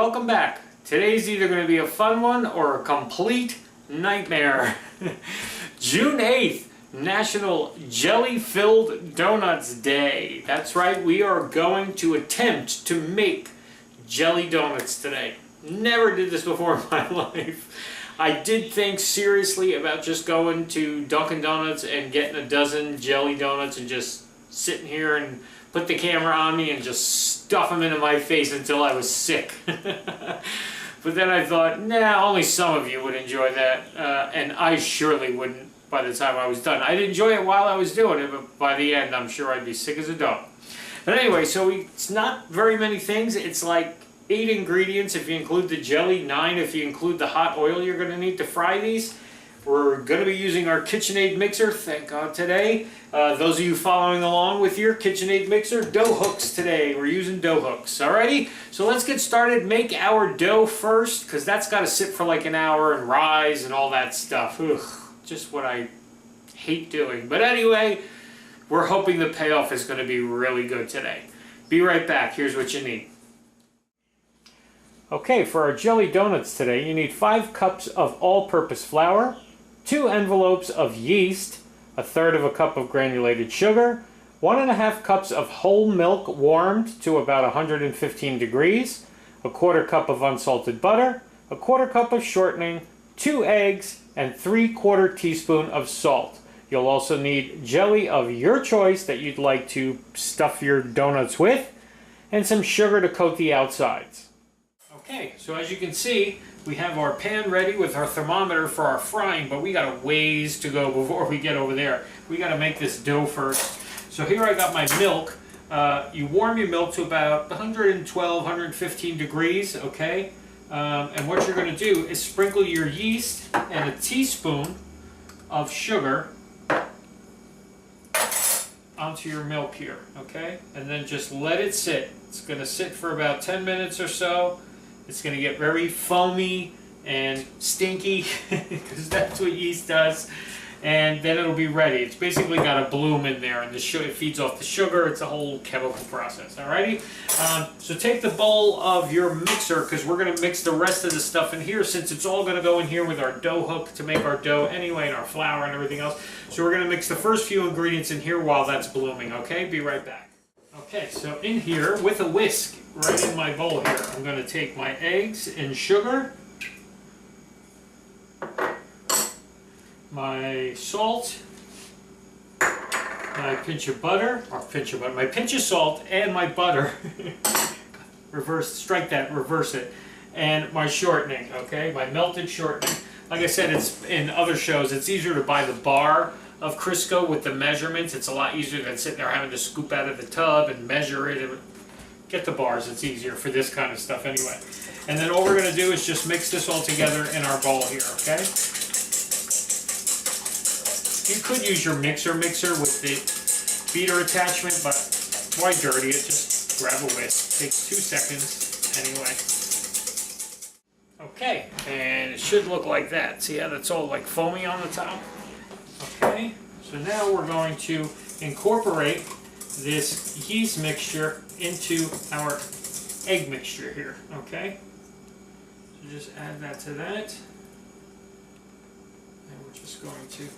welcome back. Today's either going to be a fun one or a complete nightmare. June 8th, National Jelly-Filled Donuts Day. That's right, we are going to attempt to make jelly donuts today. Never did this before in my life. I did think seriously about just going to Dunkin' Donuts and getting a dozen jelly donuts and just sitting here and put the camera on me and just stuff them into my face until I was sick. But then I thought, nah, only some of you would enjoy that, and I surely wouldn't by the time I was done. I'd enjoy it while I was doing it, but by the end I'm sure I'd be sick as a dog. But anyway, so it's not very many things. It's like 8 ingredients if you include the jelly, 9 if you include the hot oil you're going to need to fry these. We're going to be using our KitchenAid mixer, thank God, today. Those of you following along with your KitchenAid mixer, dough hooks today. We're using dough hooks. Alrighty, so let's get started. Make our dough first, because that's got to sit for like an hour and rise and all that stuff. Ugh, just what I hate doing. But anyway, we're hoping the payoff is going to be really good today. Be right back. Here's what you need. Okay, for our jelly donuts today, you need 5 cups of all-purpose flour, 2 envelopes of yeast, 1/3 cup of granulated sugar, 1½ cups of whole milk warmed to about 115 degrees, 1/4 cup of unsalted butter, 1/4 cup of shortening, 2 eggs, and 3/4 teaspoon of salt. You'll also need jelly of your choice that you'd like to stuff your donuts with, and some sugar to coat the outsides. Okay, so as you can see, we have our pan ready with our thermometer for our frying, but we got a ways to go before we get over there. We got to make this dough first. So here I got my milk. You warm your milk to about 112, 115 degrees, okay? And what you're going to do is sprinkle your yeast and a teaspoon of sugar onto your milk here, okay? And then just let it sit. It's going to sit for about 10 minutes or so. It's going to get very foamy and stinky, because that's what yeast does, and then it'll be ready. It's basically got a bloom in there, and it feeds off the sugar. It's a whole chemical process, alrighty? So take the bowl of your mixer, because we're going to mix the rest of the stuff in here, since it's all going to go in here with our dough hook to make our dough anyway, and our flour and everything else. So we're going to mix the first few ingredients in here while that's blooming, okay? Be right back. Okay, so in here, with a whisk, right in my bowl here, I'm going to take my eggs and sugar, my salt, my pinch of butter, my pinch of salt and my butter, strike that, reverse it, and my shortening, okay, my melted shortening. Like I said, it's in other shows, it's easier to buy the bar of Crisco with the measurements. It's a lot easier than sitting there having to scoop out of the tub and measure it. Get the bars, it's easier for this kind of stuff anyway. And then all we're going to do is just mix this all together in our bowl here, okay? You could use your mixer with the beater attachment, but why dirty it? Just grab a whisk. Takes 2 seconds anyway. Okay, and it should look like that. See how that's all like foamy on the top? Okay, so now we're going to incorporate this yeast mixture into our egg mixture here, okay? So just add that to that. And we're just going to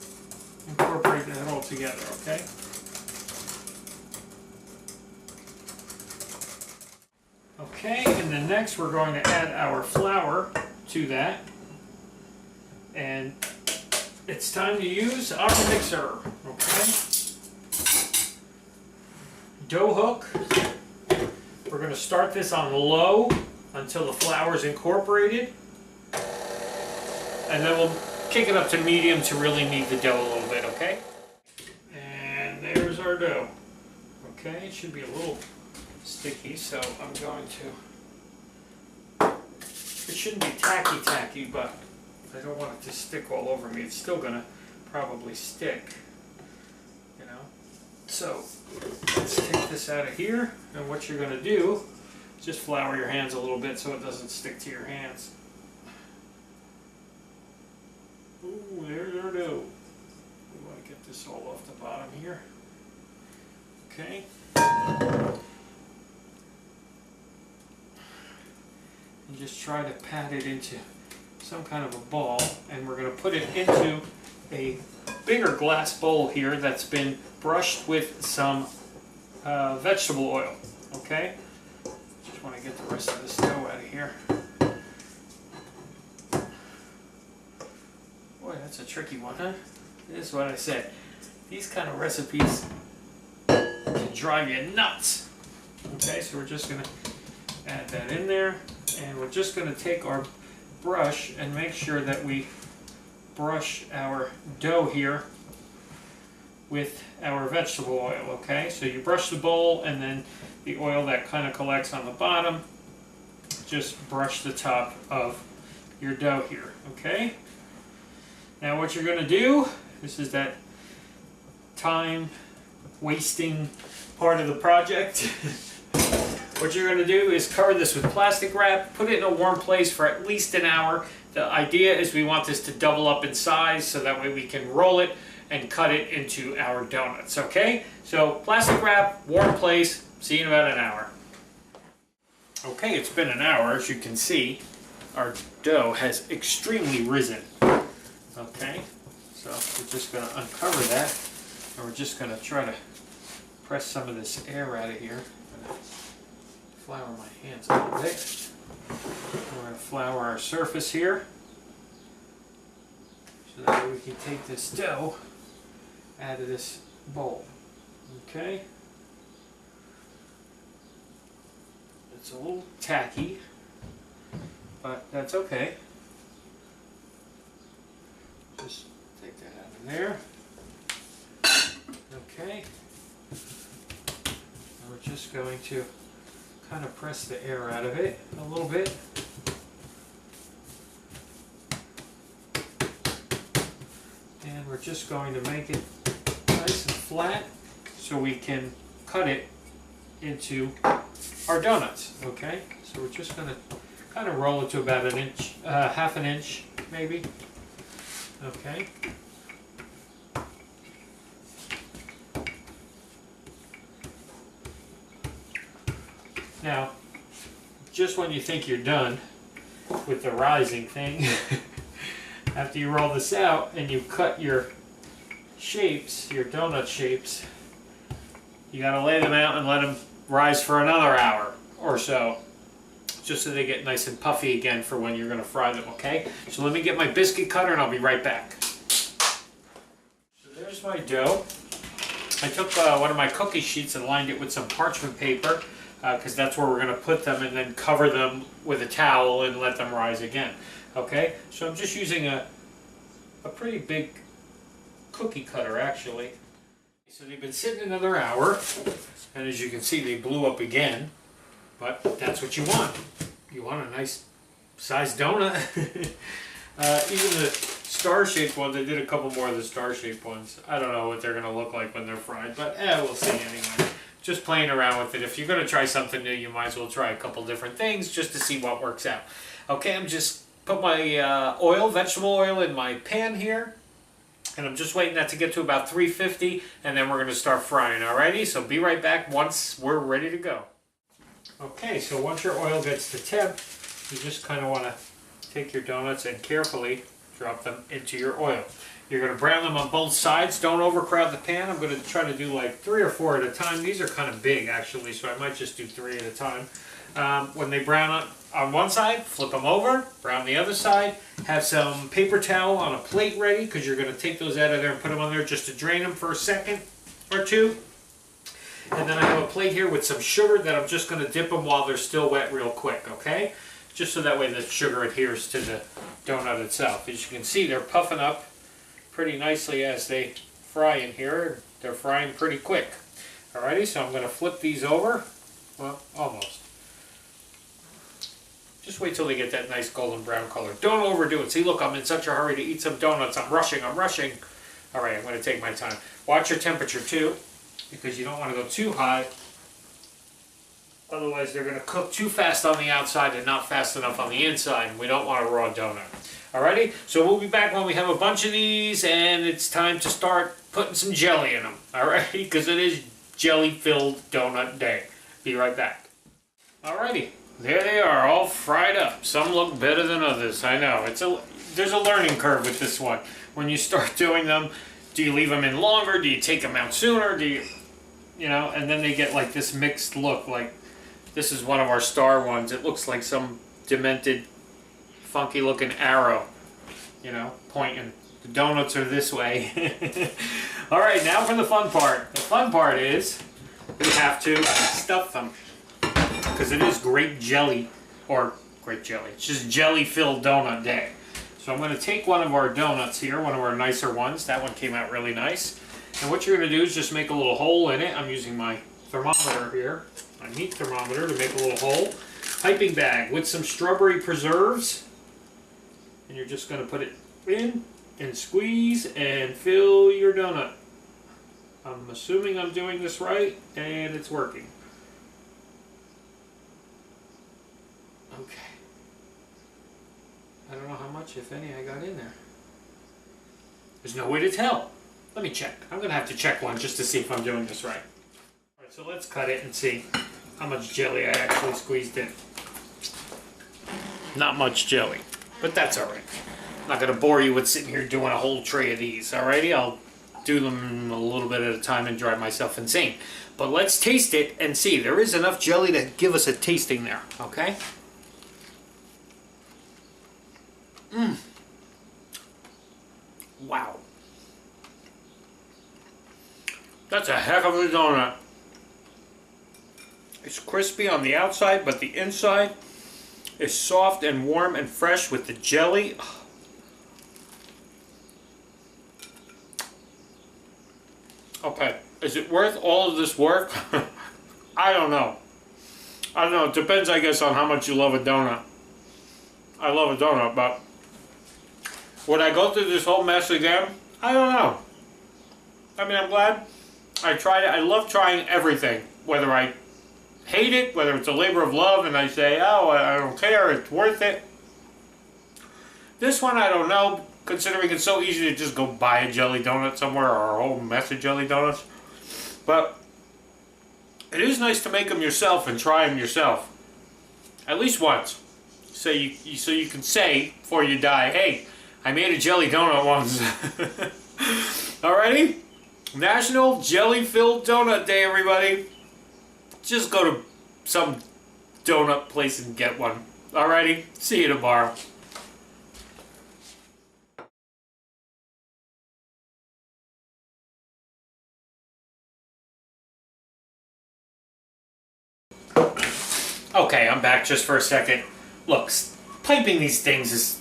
incorporate that all together, okay? Okay, and then next we're going to add our flour to that. And it's time to use our mixer, okay? Dough hook. We're going to start this on low until the flour is incorporated. And then we'll kick it up to medium to really knead the dough a little bit, okay? And there's our dough. Okay, it should be a little sticky, so I'm going to... It shouldn't be tacky, but I don't want it to stick all over me. It's still going to probably stick, you know. So let's take this out of here, and what you're going to do is just flour your hands a little bit so it doesn't stick to your hands. Ooh, there's our dough. We want to get this all off the bottom here. Okay. and just try to pat it into some kind of a ball, and we're going to put it into a bigger glass bowl here that's been brushed with some vegetable oil. Okay, just want to get the rest of this dough out of here. Boy, that's a tricky one, huh? This is what I said. These kind of recipes can drive you nuts. Okay, so we're just going to add that in there, and we're just going to take our brush and make sure that we brush our dough here with our vegetable oil. Okay, so you brush the bowl, and then the oil that kind of collects on the bottom, just brush the top of your dough here. Okay, now what you're going to do, this is that time wasting part of the project. What you're going to do is cover this with plastic wrap, put it in a warm place for at least an hour. The idea is we want this to double up in size so that way we can roll it and cut it into our donuts. Okay, so plastic wrap, warm place, see you in about an hour. Okay, it's been an hour. As you can see, our dough has extremely risen. Okay, so we're just going to uncover that, and we're just going to try to press some of this air out of here. I'm going to flour my hands a little bit. We're going to flour our surface here so that we can take this dough out of this bowl. Okay, it's a little tacky, but that's okay. Just take that out of there. Okay, and we're just going to kind of press the air out of it a little bit. And we're just going to make it nice and flat so we can cut it into our donuts. Okay, so we're just going to kind of roll it to about an inch, half an inch maybe. Okay. Now, just when you think you're done with the rising thing, after you roll this out and you cut your shapes, your donut shapes, you got to lay them out and let them rise for another hour or so, just so they get nice and puffy again for when you're going to fry them. Okay, so let me get my biscuit cutter and I'll be right back. So there's my dough. I took one of my cookie sheets and lined it with some parchment paper, because that's where we're going to put them, and then cover them with a towel and let them rise again. Okay, so I'm just using a pretty big cookie cutter actually. So they've been sitting another hour, and as you can see they blew up again, but that's what you want. You want a nice sized donut. Even the star-shaped ones, I did a couple more of the star-shaped ones. I don't know what they're going to look like when they're fried, but we'll see anyway. Just playing around with it. If you're going to try something new, you might as well try a couple different things just to see what works out. Okay, I'm just put my vegetable oil in my pan here, and I'm just waiting that to get to about 350, and then we're going to start frying. Alrighty, so be right back once we're ready to go. Okay, so once your oil gets to temp, you just kind of want to take your donuts and carefully drop them into your oil. You're going to brown them on both sides. Don't overcrowd the pan. I'm going to try to do like 3 or 4 at a time. These are kind of big actually, so I might just do 3 at a time. When they brown on one side, flip them over, brown the other side. Have some paper towel on a plate ready, because you're going to take those out of there and put them on there just to drain them for a second or two. And then I have a plate here with some sugar that I'm just going to dip them while they're still wet real quick, okay? Just so that way the sugar adheres to the donut itself. As you can see, they're puffing up pretty nicely as they fry in here. They're frying pretty quick. Alrighty, so I'm going to flip these over. Well, almost. Just wait till they get that nice golden brown color. Don't overdo it. See, look, I'm in such a hurry to eat some donuts. I'm rushing. Alright, I'm going to take my time. Watch your temperature too, because you don't want to go too high. Otherwise, they're going to cook too fast on the outside and not fast enough on the inside, and we don't want a raw donut. Alrighty, so we'll be back when we have a bunch of these, and it's time to start putting some jelly in them. Alrighty, because it is jelly-filled donut day. Be right back. Alrighty, There they are, all fried up. Some look better than others. I know. There's a learning curve with this one. When you start doing them, do you leave them in longer? Do you take them out sooner? Do you know? And then they get like this mixed look. Like this is one of our star ones. It looks like some demented, funky looking arrow. You know, pointing. The donuts are this way. All right, now for the fun part. The fun part is we have to stuff them. Because it is grape jelly, or grape jelly. It's just jelly-filled donut day. So I'm going to take one of our donuts here, one of our nicer ones. That one came out really nice. And what you're going to do is just make a little hole in it. I'm using my thermometer here, my meat thermometer, to make a little hole. Piping bag with some strawberry preserves. And you're just going to put it in and squeeze and fill your donut. I'm assuming I'm doing this right, and it's working. Okay. I don't know how much, if any, I got in there. There's no way to tell. Let me check. I'm going to have to check one just to see if I'm doing this right. Alright, so let's cut it and see how much jelly I actually squeezed in. Not much jelly, but that's alright. I'm not going to bore you with sitting here doing a whole tray of these, alrighty? I'll do them a little bit at a time and drive myself insane. But let's taste it and see. There is enough jelly to give us a tasting there, okay? Mmm. Wow. That's a heck of a donut. It's crispy on the outside, but the inside is soft and warm and fresh with the jelly. Okay, is it worth all of this work? I don't know. I don't know. It depends, I guess, on how much you love a donut. I love a donut, but would I go through this whole mess again? I don't know. I mean, I'm glad I tried it. I love trying everything. Whether I hate it, whether it's a labor of love, and I say, oh, I don't care, it's worth it. This one, I don't know. Considering it's so easy to just go buy a jelly donut somewhere or a whole mess of jelly donuts. But it is nice to make them yourself and try them yourself. At least once. So you can say before you die, hey, I made a jelly donut once. Alrighty? National Jelly-Filled Donut Day, everybody. Just go to some donut place and get one. Alrighty? See you tomorrow. Okay, I'm back just for a second. Look, piping these things is...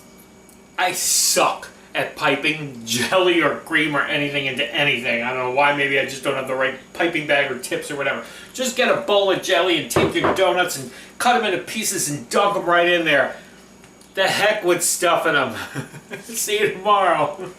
I suck at piping jelly or cream or anything into anything. I don't know why. Maybe I just don't have the right piping bag or tips or whatever. Just get a bowl of jelly and take your donuts and cut them into pieces and dunk them right in there. The heck with stuffing them. See you tomorrow.